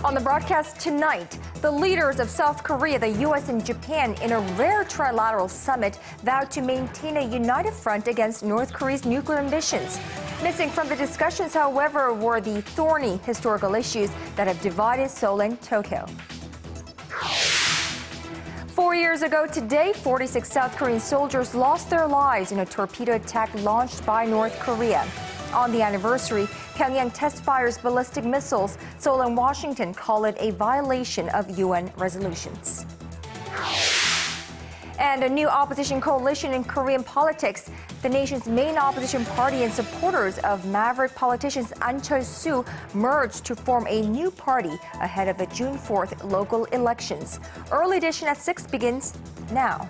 On the broadcast tonight, the leaders of South Korea, the U.S. and Japan in a rare trilateral summit vowed to maintain a united front against North Korea's nuclear ambitions. Missing from the discussions, however, were the thorny historical issues that have divided Seoul and Tokyo. 4 years ago today, 46 South Korean soldiers lost their lives in a torpedo attack launched by North Korea. On the anniversary, Pyongyang test fires ballistic missiles. Seoul and Washington call it a violation of UN resolutions. And a new opposition coalition in Korean politics. The nation's main opposition party and supporters of maverick politicians An Chol-soo merged to form a new party ahead of the June 4th local elections. Early edition at 6 begins now.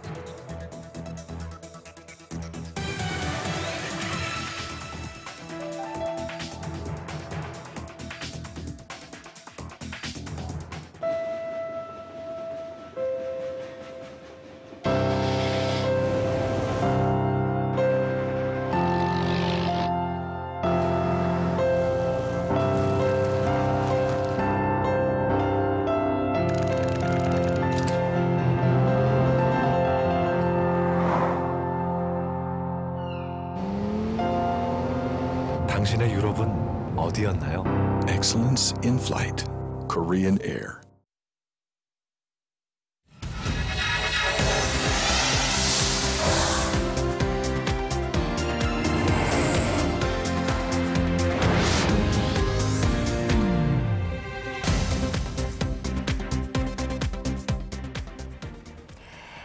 당신의 유럽은 어디였나요? Excellence in flight. Korean Air.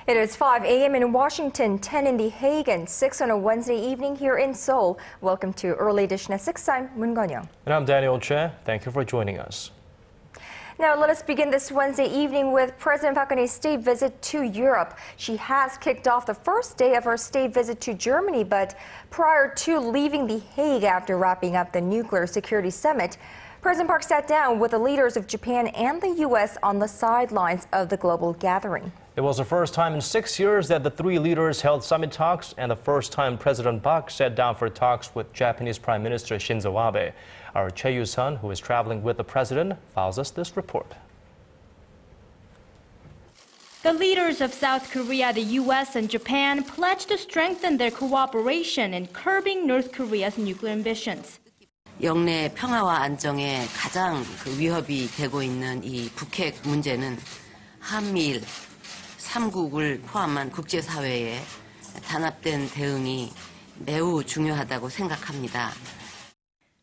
It is 5 a.m. in Washington, 10 in The Hague, and 6 on a Wednesday evening here in Seoul. Welcome to Early Edition at 6. I'm Moon Gon-young. And I'm Daniel Che. Thank you for joining us. Now, let us begin this Wednesday evening with President Park Geun-hye's state visit to Europe. She has kicked off the first day of her state visit to Germany, but prior to leaving The Hague after wrapping up the Nuclear Security Summit, President Park sat down with the leaders of Japan and the U.S. on the sidelines of the global gathering. It was the first time in 6 years that the three leaders held summit talks and the first time President Park sat down for talks with Japanese Prime Minister Shinzo Abe. Our Choi You-sun, who is traveling with the president, files us this report. The leaders of South Korea, the U.S. and Japan pledged to strengthen their cooperation in curbing North Korea's nuclear ambitions. 영내 평화와 안정에 가장 위협이 되고 있는 이 북핵 문제는 한미일 3국을 포함한 국제사회의 단합된 대응이 매우 중요하다고 생각합니다.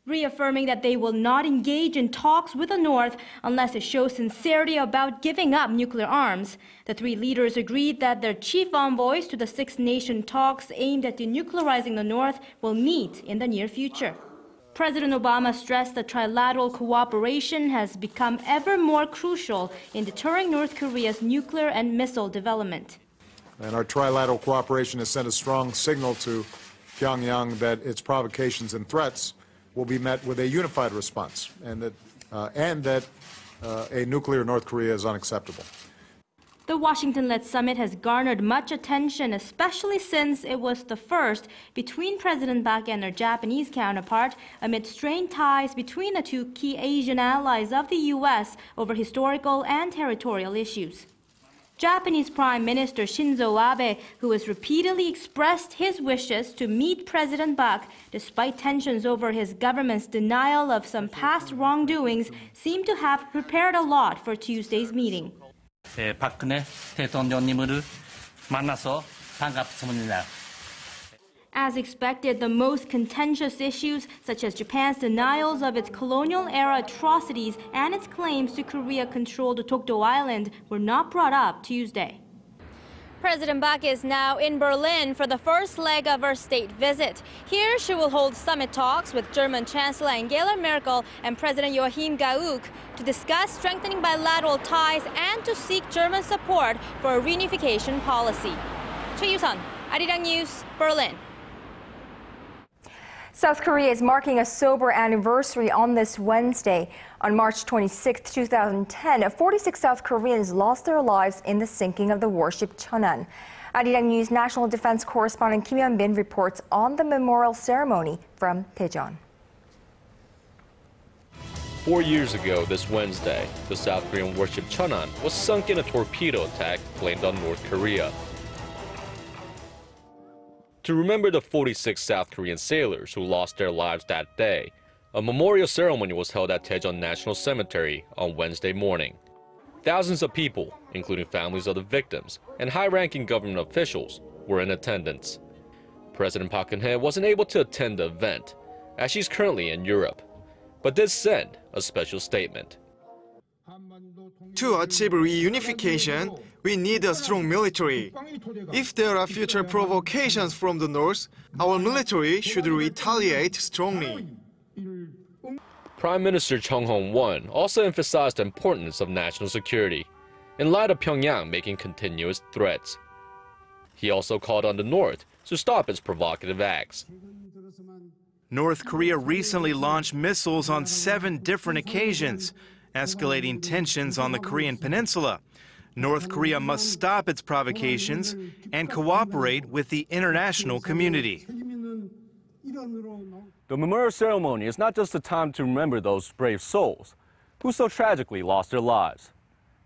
Reaffirming that they will not engage in talks with the North unless it shows sincerity about giving up nuclear arms, the three leaders agreed that their chief envoys to the six-nation talks aimed at denuclearizing the North will meet in the near future. President Obama stressed that trilateral cooperation has become ever more crucial in deterring North Korea's nuclear and missile development. And our trilateral cooperation has sent a strong signal to Pyongyang that its provocations and threats will be met with a unified response, and that a nuclear North Korea is unacceptable. The Washington-led summit has garnered much attention, especially since it was the first between President Park and her Japanese counterpart amid strained ties between the two key Asian allies of the U.S. over historical and territorial issues. Japanese Prime Minister Shinzo Abe, who has repeatedly expressed his wishes to meet President Park despite tensions over his government's denial of some past wrongdoings, seemed to have prepared a lot for Tuesday's meeting. 박근혜 대통령님을 만나서 반갑습니다. As expected, the most contentious issues, such as Japan's denials of its colonial-era atrocities and its claims to Korea-controlled Dokdo Island, were not brought up Tuesday. President Park is now in Berlin for the first leg of her state visit. Here, she will hold summit talks with German Chancellor Angela Merkel and President Joachim Gauck to discuss strengthening bilateral ties and to seek German support for a reunification policy. Choi You-sun, Arirang News, Berlin. South Korea is marking a sober anniversary on this Wednesday. On March 26, 2010, 46 South Koreans lost their lives in the sinking of the warship Cheonan. Arirang News national defense correspondent Kim Hyun-bin reports on the memorial ceremony from Daejeon. 4 years ago this Wednesday, the South Korean warship Cheonan was sunk in a torpedo attack blamed on North Korea. To remember the 46 South Korean sailors who lost their lives that day, a memorial ceremony was held at Daejeon National Cemetery on Wednesday morning. Thousands of people, including families of the victims and high-ranking government officials, were in attendance. President Park Geun-hye wasn't able to attend the event, as she's currently in Europe, but did send a special statement. To achieve reunification, we need a strong military. If there are future provocations from the North, our military should retaliate strongly. Prime Minister Chung Hong-won also emphasized the importance of national security in light of Pyongyang making continuous threats. He also called on the North to stop its provocative acts. North Korea recently launched missiles on 7 different occasions, escalating tensions on the Korean peninsula. North Korea must stop its provocations and cooperate with the international community. The memorial ceremony is not just a time to remember those brave souls who so tragically lost their lives.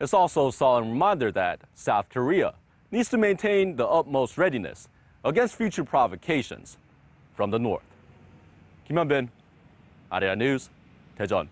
It's also a solemn reminder that South Korea needs to maintain the utmost readiness against future provocations from the North. Kim Hyun-bin, Arirang News, Daejeon.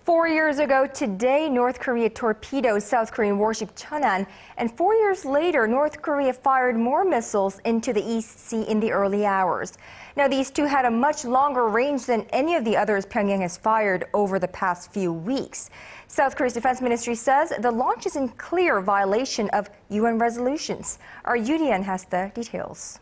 4 years ago today, North Korea torpedoed South Korean warship Cheonan, and 4 years later, North Korea fired more missiles into the East Sea in the early hours. Now, these two had a much longer range than any of the others Pyongyang has fired over the past few weeks. South Korea's defense ministry says the launch is in clear violation of UN resolutions. Our Yoo-yeon has the details.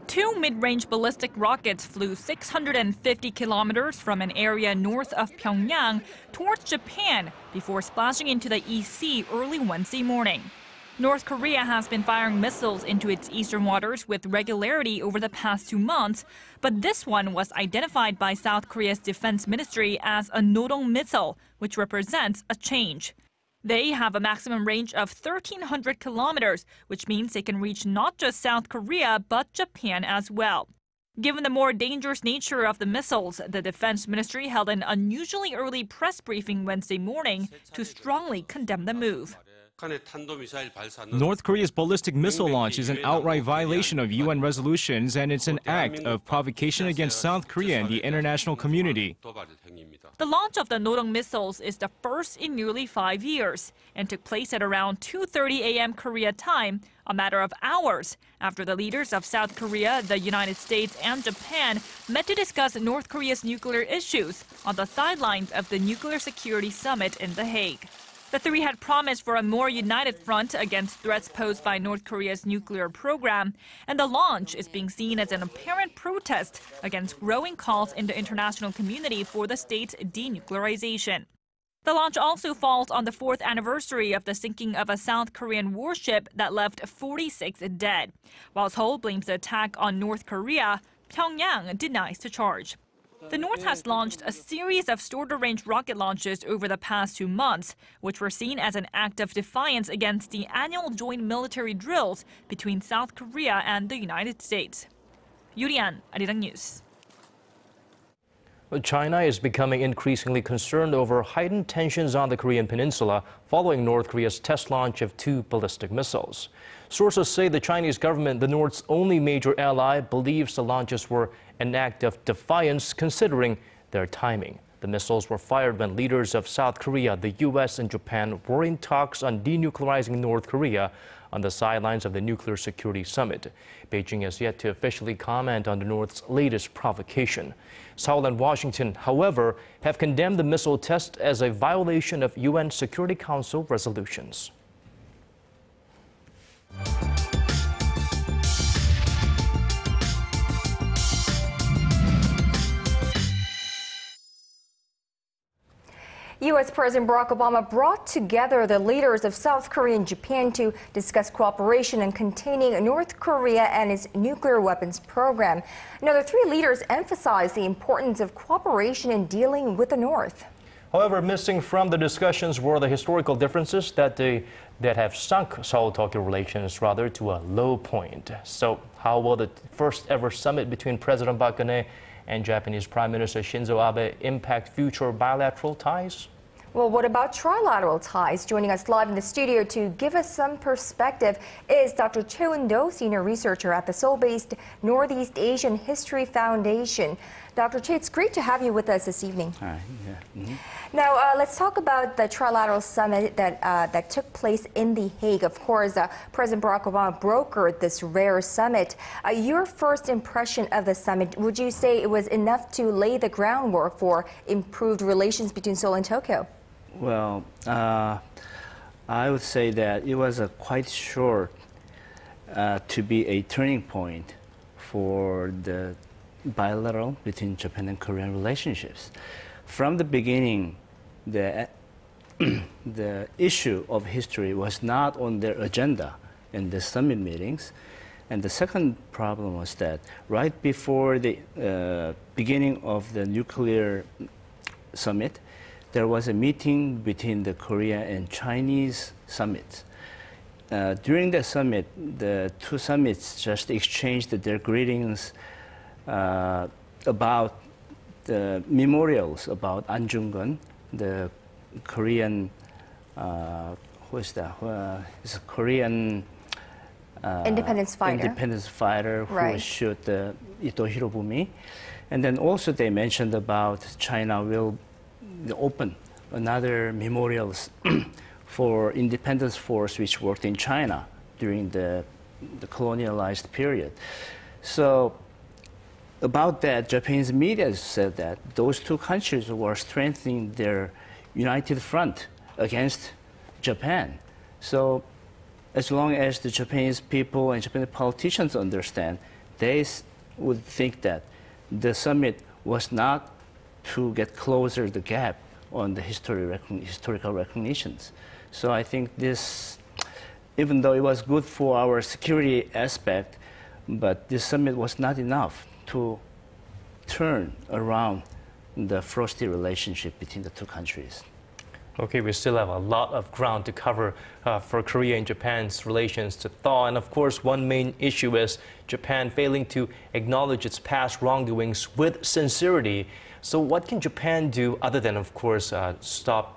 2 mid-range ballistic rockets flew 650 kilometers from an area north of Pyongyang towards Japan before splashing into the East Sea early Wednesday morning. North Korea has been firing missiles into its eastern waters with regularity over the past 2 months, but this one was identified by South Korea's defense ministry as a Nodong missile, which represents a change. They have a maximum range of 1,300 kilometers, which means they can reach not just South Korea, but Japan as well. Given the more dangerous nature of the missiles, the defense ministry held an unusually early press briefing Wednesday morning to strongly condemn the move. North Korea's ballistic missile launch is an outright violation of UN resolutions, and it's an act of provocation against South Korea and the international community. The launch of the Nodong missiles is the first in nearly 5 years and took place at around 2:30 a.m. Korea time, a matter of hours after the leaders of South Korea, the United States, and Japan met to discuss North Korea's nuclear issues on the sidelines of the Nuclear Security Summit in The Hague. The three had promised for a more united front against threats posed by North Korea's nuclear program, and the launch is being seen as an apparent protest against growing calls in the international community for the state's denuclearization. The launch also falls on the 4th anniversary of the sinking of a South Korean warship that left 46 dead. While Seoul blames the attack on North Korea, Pyongyang denies the charge. The North has launched a series of shorter-range rocket launches over the past 2 months, which were seen as an act of defiance against the annual joint military drills between South Korea and the United States. Yoo-yeon, Arirang News. China is becoming increasingly concerned over heightened tensions on the Korean peninsula following North Korea's test launch of 2 ballistic missiles. Sources say the Chinese government, the North's only major ally, believes the launches were an act of defiance considering their timing. The missiles were fired when leaders of South Korea, the U.S. and Japan were in talks on denuclearizing North Korea on the sidelines of the Nuclear Security Summit. Beijing has yet to officially comment on the North's latest provocation. Seoul and Washington, however, have condemned the missile test as a violation of UN Security Council resolutions. U.S. President Barack Obama brought together the leaders of South Korea and Japan to discuss cooperation in containing North Korea and its nuclear weapons program. Now, the 3 leaders emphasized the importance of cooperation in dealing with the North. However, missing from the discussions were the historical differences that have sunk Seoul-Tokyo relations to a low point. So how will the first ever summit between President Park Geun-hye and Japanese Prime Minister Shinzo Abe impact future bilateral ties? Well, what about trilateral ties? Joining us live in the studio to give us some perspective is Dr. Choi You-sun, senior researcher at the Seoul-based Northeast Asian History Foundation. Dr. Choi, it's great to have you with us this evening. Hi. Yeah. Now, let's talk about the trilateral summit that took place in The Hague. Of course, President Barack Obama brokered this rare summit. Your first impression of the summit, would you say it was enough to lay the groundwork for improved relations between Seoul and Tokyo? Well, I would say that it was quite short to be a turning point for the bilateral between Japan and Korean relationships. From the beginning, the issue of history was not on their agenda in the summit meetings. And the second problem was that right before the beginning of the nuclear summit, there was a meeting between the Korea and Chinese summits. During the summit, the two summits just exchanged their greetings about the memorials about An Jung-geun, the Korean, who is that? It's a Korean independence fighter who shot Ito Hirobumi. And then also they mentioned about China will open another memorials for independence force which worked in China during the colonialized period. So about that, Japanese media said that those two countries were strengthening their united front against Japan. So as long as the Japanese people and Japanese politicians understand, they would think that the summit was not to get closer the gap on the historical recognitions. So I think this, even though it was good for our security aspect, but this summit was not enough to turn around the frosty relationship between the two countries. Okay, we still have a lot of ground to cover for Korea and Japan's relations to thaw. And of course, one main issue is Japan failing to acknowledge its past wrongdoings with sincerity. So what can Japan do other than, of course, stop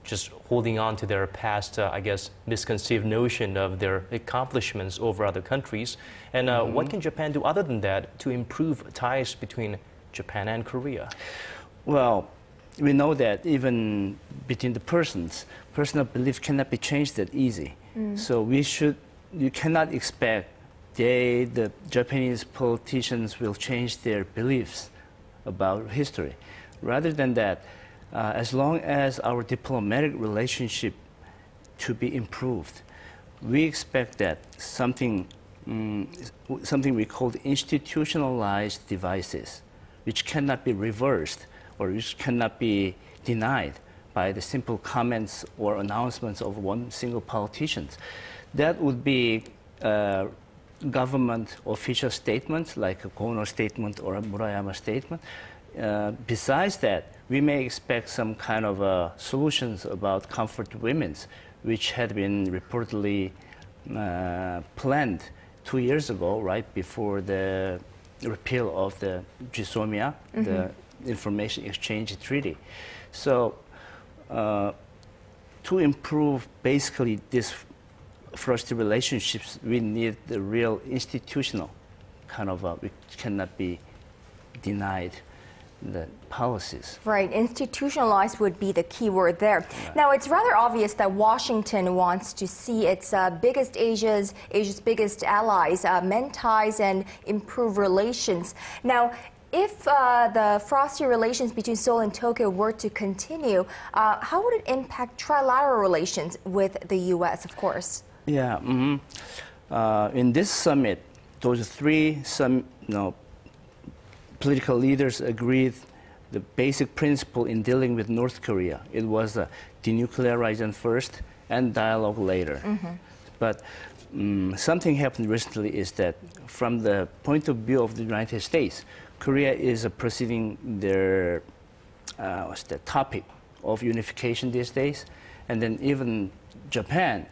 just holding on to their past, I guess, misconceived notion of their accomplishments over other countries? And what can Japan do other than that to improve ties between Japan and Korea? Well, we know that even between the persons, personal belief cannot be changed that easy. So you cannot expect the Japanese politicians will change their beliefs about history. Rather than that, as long as our diplomatic relationship to be improved, we expect that something we call institutionalized devices, which cannot be reversed or which cannot be denied by the simple comments or announcements of one single politician. That would be government official statements like a Kono statement or a Murayama statement. Besides that, we may expect some kind of solutions about comfort to women, which had been reportedly planned 2 years ago, right before the repeal of the GSOMIA, the Information Exchange Treaty. So to improve basically this frosty relationships, we need the real institutional kind of, which cannot be denied, the policies. Right, institutionalized would be the key word there. Right. Now, it's rather obvious that Washington wants to see its Asia's biggest allies mend ties and improve relations. Now, if the frosty relations between Seoul and Tokyo were to continue, how would it impact trilateral relations with the U.S., of course? Yeah, in this summit, those three political leaders agreed the basic principle in dealing with North Korea. It was denuclearization first and dialogue later. But something happened recently is that from the point of view of the United States, Korea is proceeding their the topic of unification these days. And then even Japan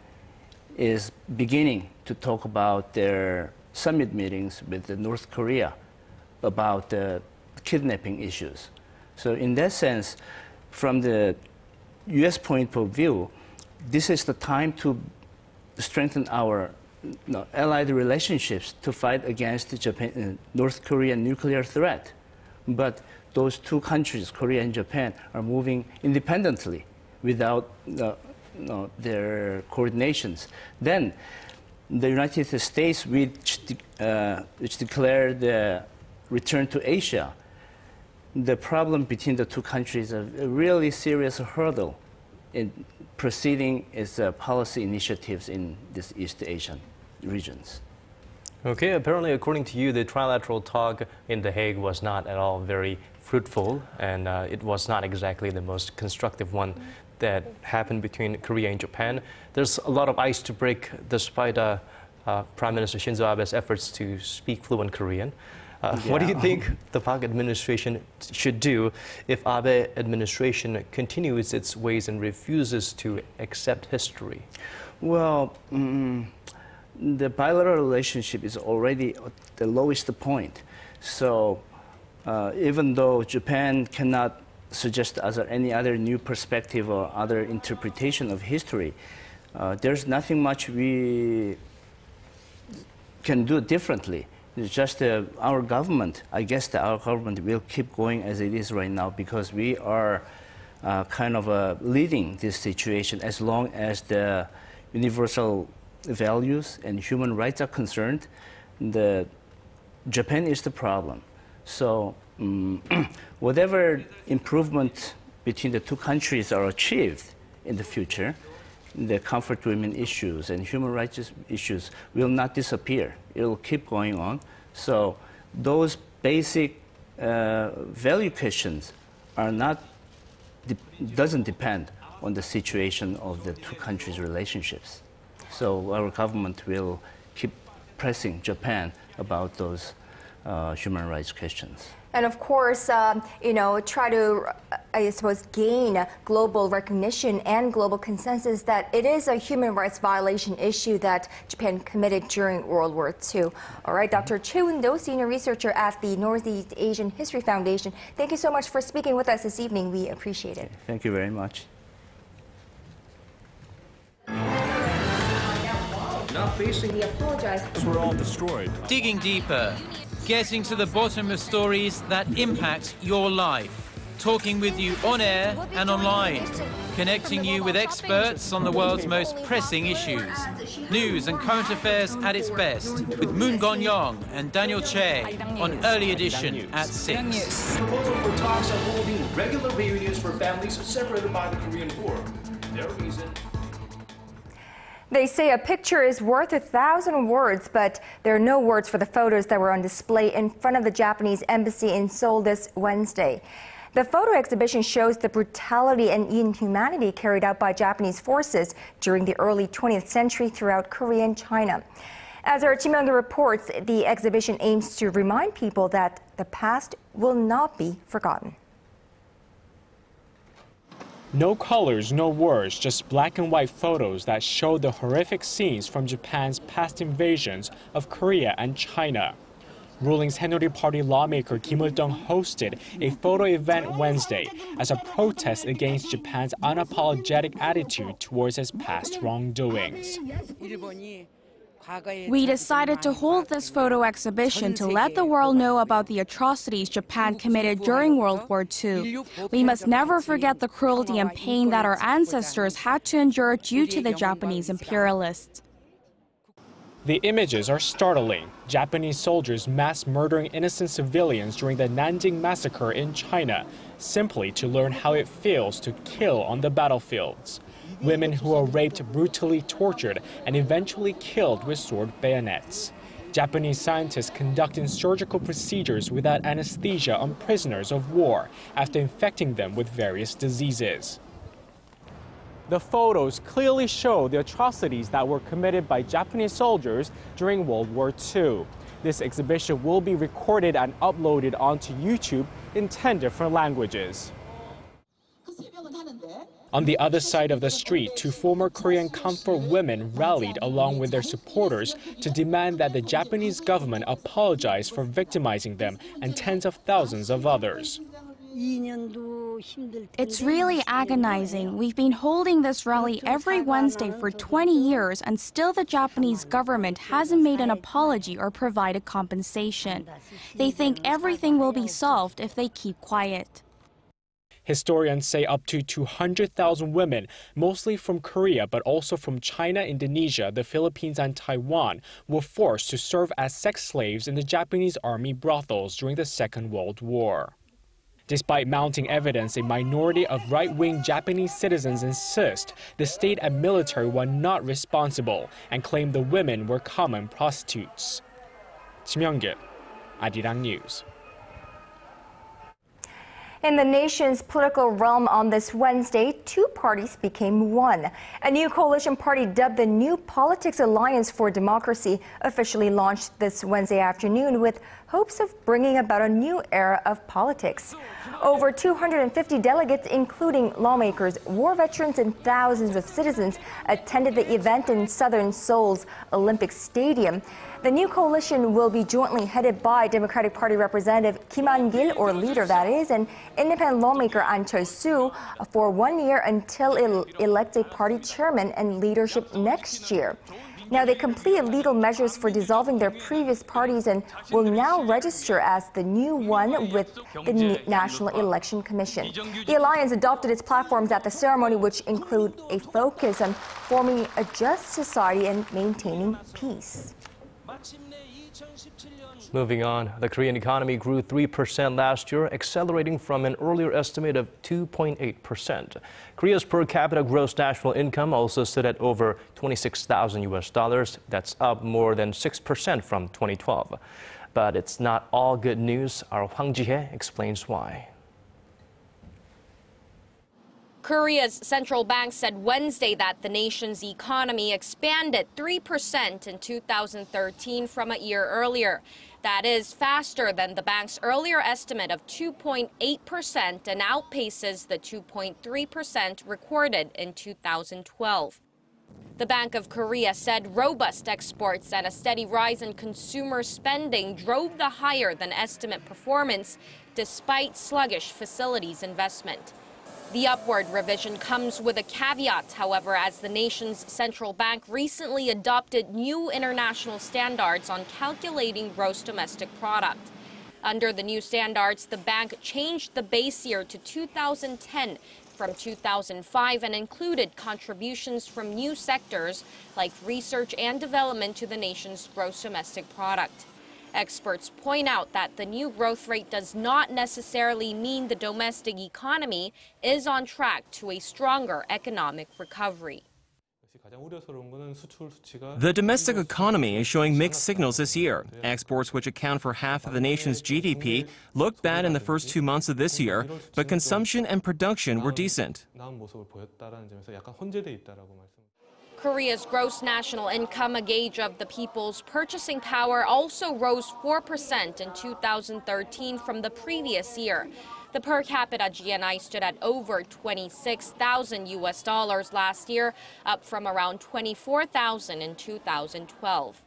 is beginning to talk about their summit meetings with North Korea about the kidnapping issues. So in that sense, from the U.S. point of view, this is the time to strengthen our allied relationships to fight against the Japan, North Korean nuclear threat. But those two countries, Korea and Japan, are moving independently without their coordinations. Then the United States, which declared the return to Asia, the problem between the two countries is a really serious hurdle in proceeding its policy initiatives in these East Asian regions. Okay, apparently, according to you, the trilateral talk in The Hague was not at all very fruitful, and it was not exactly the most constructive one that happened between Korea and Japan. There's a lot of ice to break despite Prime Minister Shinzo Abe's efforts to speak fluent Korean. What do you think the Park administration should do if Abe administration continues its ways and refuses to accept history? Well, the bilateral relationship is already at the lowest point. So even though Japan cannot suggest any other new perspective or other interpretation of history, there's nothing much we can do differently. It's just our government, I guess that our government will keep going as it is right now because we are kind of leading this situation as long as the universal values and human rights are concerned. Japan is the problem. So whatever improvement between the two countries are achieved in the future, the comfort women issues and human rights issues will not disappear. It will keep going on. So those basic value questions are not, doesn't depend on the situation of the two countries' relationships. So our government will keep pressing Japan about those human rights questions. And of course, try to, I suppose, gain global recognition and global consensus that it is a human rights violation issue that Japan committed during World War II. All right, Dr. Choi You-sun, senior researcher at the Northeast Asian History Foundation, thank you so much for speaking with us this evening. We appreciate it. Thank you very much. Not facing. We apologize. We're all destroyed. Digging deeper, getting to the bottom of stories that impact your life, talking with you on air and online, connecting you with experts on the world's most pressing issues. News and current affairs at its best with Moon Gon-young and Daniel Che on Early Edition at 6. Proposal for talks on holding regular reunions for families separated by the Korean War. Their reason. They say a picture is worth 1,000 words, but there are no words for the photos that were on display in front of the Japanese embassy in Seoul this Wednesday. The photo exhibition shows the brutality and inhumanity carried out by Japanese forces during the early 20th century throughout Korea and China. As our Kim Young-gi reports, the exhibition aims to remind people that the past will not be forgotten. No colors, no words, just black and white photos that show the horrific scenes from Japan's past invasions of Korea and China. Ruling's Haeunori Party lawmaker Kim Il-dong hosted a photo event Wednesday as a protest against Japan's unapologetic attitude towards its past wrongdoings. We decided to hold this photo exhibition to let the world know about the atrocities Japan committed during World War II. We must never forget the cruelty and pain that our ancestors had to endure due to the Japanese imperialists. The images are startling. Japanese soldiers mass murdering innocent civilians during the Nanjing massacre in China, simply to learn how it feels to kill on the battlefields. Women who were raped, brutally tortured, and eventually killed with sword bayonets. Japanese scientists conducting surgical procedures without anesthesia on prisoners of war after infecting them with various diseases. The photos clearly show the atrocities that were committed by Japanese soldiers during World War II. This exhibition will be recorded and uploaded onto YouTube in 10 different languages. On the other side of the street, two former Korean comfort women rallied along with their supporters to demand that the Japanese government apologize for victimizing them and tens of thousands of others. It's really agonizing. We've been holding this rally every Wednesday for 20 years, and still the Japanese government hasn't made an apology or provided compensation. They think everything will be solved if they keep quiet. Historians say up to 200,000 women, mostly from Korea but also from China, Indonesia, the Philippines, and Taiwan, were forced to serve as sex slaves in the Japanese army brothels during the Second World War. Despite mounting evidence, a minority of right-wing Japanese citizens insist the state and military were not responsible and claim the women were common prostitutes. Kim Young-gil, Arirang News. In the nation's political realm on this Wednesday, two parties became one. A new coalition party dubbed the New Politics Alliance for Democracy officially launched this Wednesday afternoon with hopes of bringing about a new era of politics. Over 250 delegates, including lawmakers, war veterans, and thousands of citizens, attended the event in southern Seoul's Olympic Stadium. The new coalition will be jointly headed by Democratic Party Representative Kim Han-gil, or leader that is, and independent lawmaker An Chol-soo for 1 year until it elects a party chairman and leadership next year. Now, they completed legal measures for dissolving their previous parties and will now register as the new one with the National Election Commission. The alliance adopted its platforms at the ceremony, which include a focus on forming a just society and maintaining peace. Moving on, the Korean economy grew 3% last year, accelerating from an earlier estimate of 2.8%. Korea's per capita gross national income also stood at over $26,000. That's up more than 6% from 2012. But it's not all good news. Our Hwang Ji-hye explains why. Korea's central bank said Wednesday that the nation's economy expanded 3% in 2013 from a year earlier. That is faster than the bank's earlier estimate of 2.8% and outpaces the 2.3% recorded in 2012. The Bank of Korea said robust exports and a steady rise in consumer spending drove the higher than estimate performance despite sluggish facilities investment. The upward revision comes with a caveat, however, as the nation's central bank recently adopted new international standards on calculating gross domestic product. Under the new standards, the bank changed the base year to 2010 from 2005 and included contributions from new sectors like research and development to the nation's gross domestic product. Experts point out that the new growth rate does not necessarily mean the domestic economy is on track to a stronger economic recovery. The domestic economy is showing mixed signals this year. Exports, which account for half of the nation's GDP, looked bad in the first 2 months of this year, but consumption and production were decent. Korea's gross national income, a gauge of the people's purchasing power, also rose 4% in 2013 from the previous year. The per capita GNI stood at over $26,000 last year, up from around $24,000 in 2012.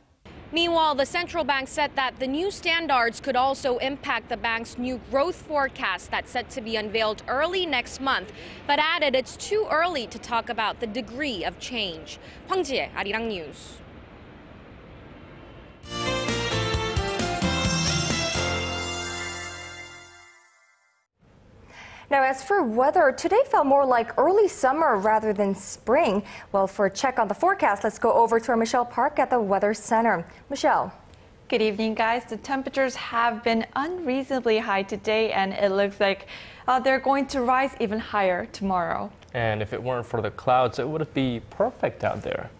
Meanwhile, the central bank said that the new standards could also impact the bank's new growth forecast that's set to be unveiled early next month, but added it's too early to talk about the degree of change. Hwang Ji-hye, Arirang News. Now, as for weather, today felt more like early summer rather than spring. Well, for a check on the forecast, let's go over to our Michelle Park at the Weather Center. Michelle. Good evening, guys. The temperatures have been unreasonably high today, and it looks like they're going to rise even higher tomorrow. And if it weren't for the clouds, it would be perfect out there.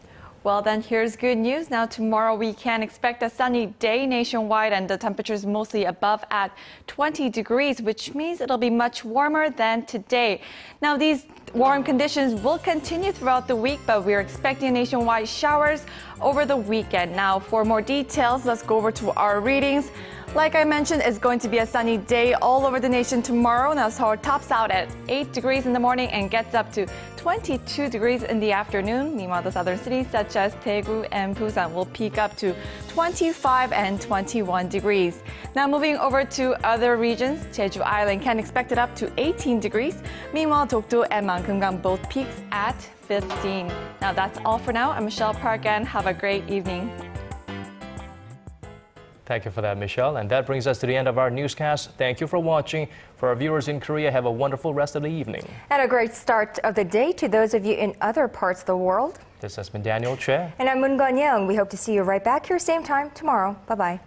Well, then here's good news. Now, tomorrow we can expect a sunny day nationwide, and the temperatures mostly above at 20 degrees, which means it'll be much warmer than today. Now, these warm conditions will continue throughout the week, but we're expecting nationwide showers over the weekend. Now, for more details, let's go over to our readings. Like I mentioned, it's going to be a sunny day all over the nation tomorrow. Now Seoul tops out at 8 degrees in the morning and gets up to 22 degrees in the afternoon. Meanwhile, the southern cities such as Daegu and Busan will peak up to 25 and 21 degrees. Now moving over to other regions, Jeju Island can expect it up to 18 degrees. Meanwhile, Dokdo and Mangeumgang both peaks at 15. Now that's all for now. I'm Michelle Park and have a great evening. Thank you for that, Michelle. And that brings us to the end of our newscast. Thank you for watching. For our viewers in Korea, have a wonderful rest of the evening. And a great start of the day to those of you in other parts of the world. This has been Daniel Choi. And I'm Moon Gun-young. We hope to see you right back here same time tomorrow. Bye-bye.